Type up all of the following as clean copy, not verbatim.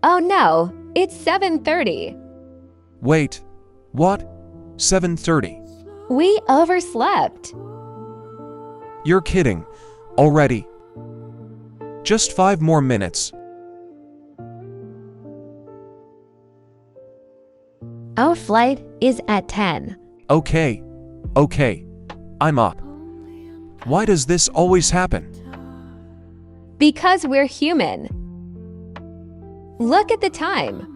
Oh no, it's 7:30. Wait, what? 7:30? We overslept. You're kidding. Already? Just 5 more minutes. Our flight is at 10. Okay. Okay. I'm up. Why does this always happen? Because we're human. Look at the time.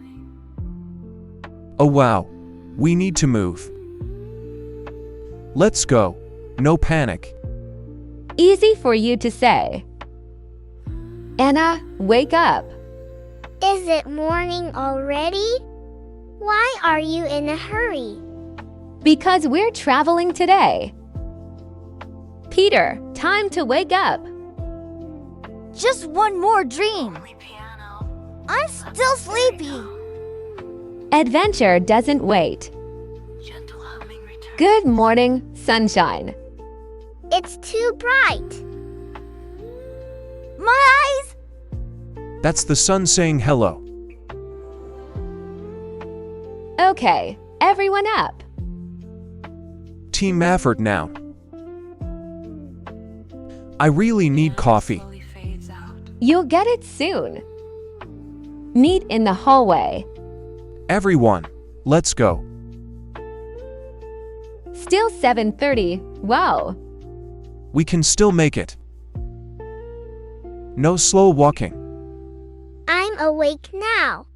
Oh wow. We need to move. Let's go. No panic. Easy for you to say. Anna, wake up. Is it morning already? Why are you in a hurry? Because we're traveling today. Peter, time to wake up. Just one more dream. I'm still sleepy. Adventure doesn't wait. Good morning, sunshine. It's too bright. My eyes! That's the sun saying hello. Okay, everyone up. Team effort now. I really need coffee. You'll get it soon. Meet in the hallway. Everyone, let's go. Still 7:30. Wow. We can still make it. No slow walking. I'm awake now.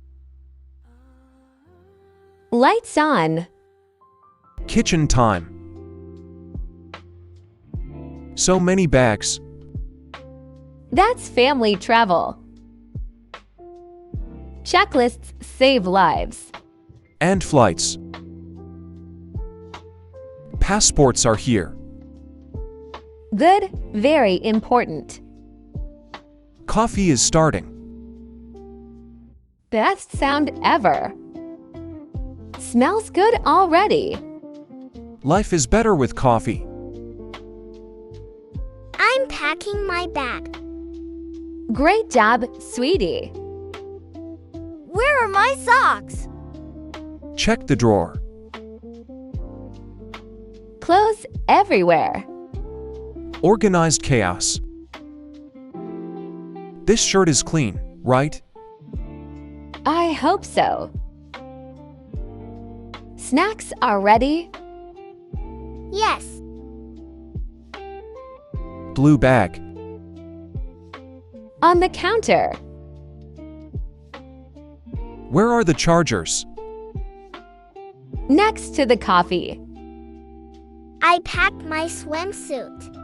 Lights on. Kitchen time. So many bags. That's family travel. Checklists save lives. And flights. Passports are here. Good, very important. Coffee is starting. Best sound ever. Smells good already. Life is better with coffee. I'm packing my bag. Great job, sweetie. Where are my socks? Check the drawer. Clothes everywhere. Organized chaos. This shirt is clean, right? I hope so. Snacks are ready. Yes, Blue bag. On the counter. Where are the chargers? Next to the coffee. I packed my swimsuit.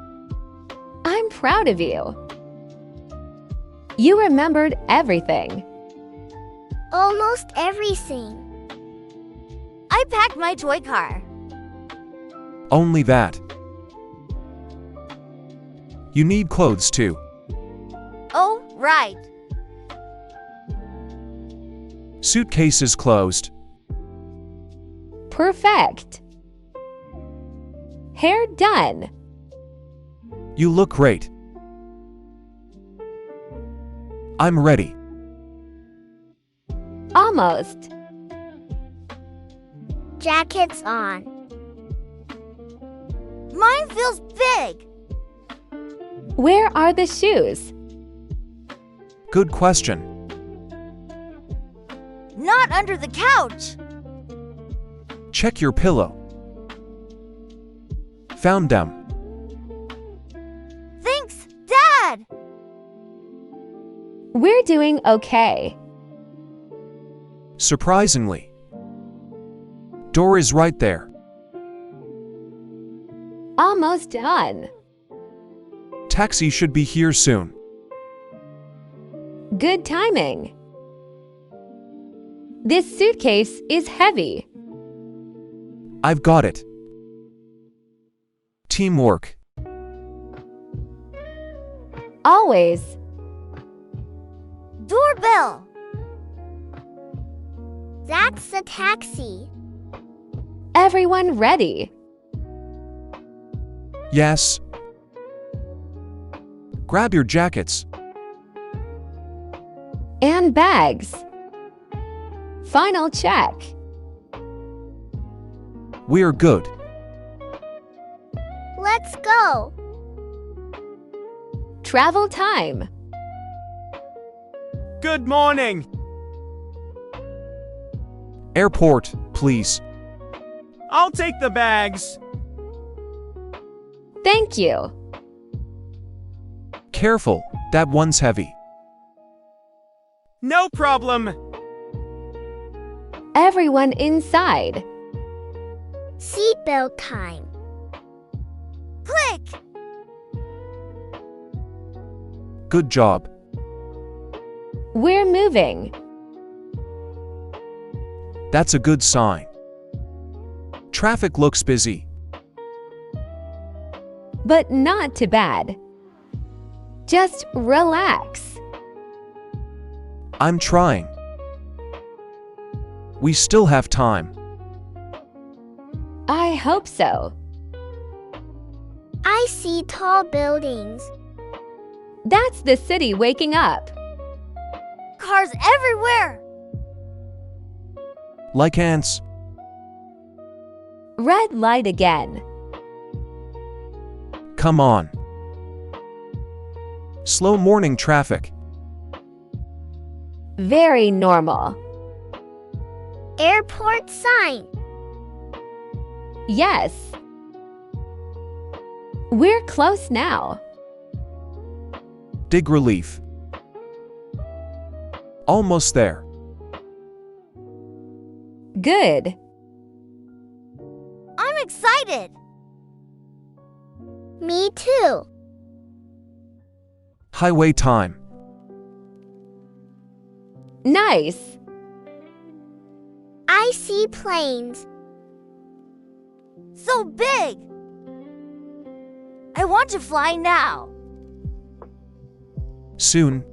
I'm proud of you. You remembered everything. Almost everything. I packed my toy car. Only that. You need clothes too. Oh, right. Suitcase is closed. Perfect. Hair done. You look great. I'm ready. Almost. Jacket's on. Mine feels big. Where are the shoes? Good question. Not under the couch. Check your pillow. Found them. Thanks, Dad. We're doing okay. Surprisingly. Door is right there. Almost done. Taxi should be here soon. Good timing. This suitcase is heavy. I've got it. Teamwork. Always. Doorbell. That's a taxi. Everyone ready. Yes. Grab your jackets. And bags. Final check. We're good. Let's go. Travel time. Good morning. Airport, please. I'll take the bags. Thank you. Careful, that one's heavy. No problem. Everyone inside. Seatbelt time. Click. Good job. We're moving. That's a good sign. Traffic looks busy. But not too bad. Just relax. I'm trying. We still have time. I hope so. I see tall buildings. That's the city waking up. Cars everywhere. Like ants. Red light again. Come on. Slow morning traffic. Very normal. Airport sign. Yes. We're close now. Dig relief. Almost there. Good. I'm excited. Me too. Highway time. Nice. I see planes. So big. I want to fly now. Soon.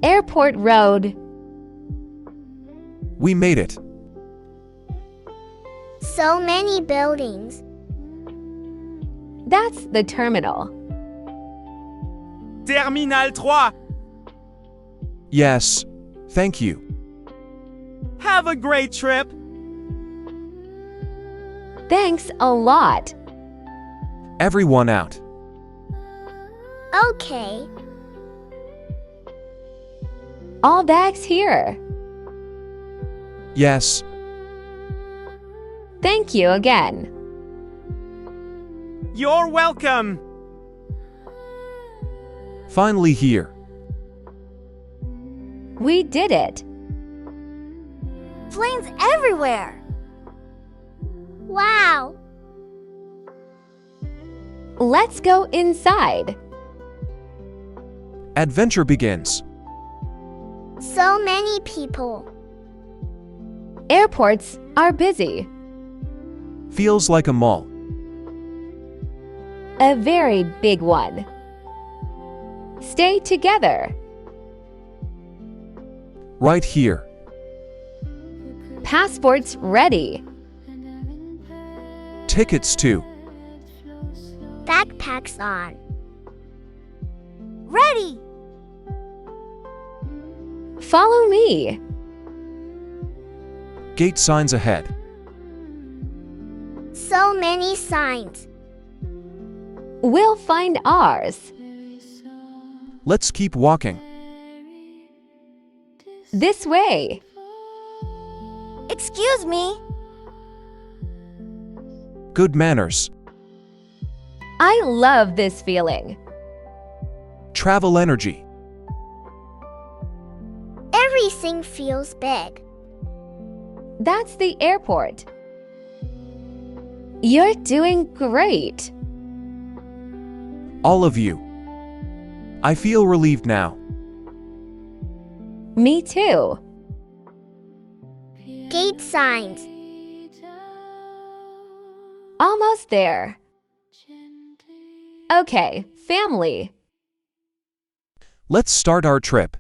Airport road. We made it. So many buildings. That's the terminal. Terminal 3. Yes. Thank you. Have a great trip. Thanks a lot. Everyone out. Okay. All bags here. Yes. Thank you again. You're welcome. Finally here. We did it. Planes everywhere. Wow. Let's go inside. Adventure begins. So many people. Airports are busy. Feels like a mall. A very big one. Stay together. Right here. Passports ready. Tickets too. Backpacks on. Ready. Follow me. Gate signs ahead. So many signs. We'll find ours. Let's keep walking. This way. Excuse me. Good manners. I love this feeling. Travel energy. Everything feels big. That's the airport. You're doing great. All of you. I feel relieved now. Me too. Gate signs. Almost there. Okay, family. Let's start our trip.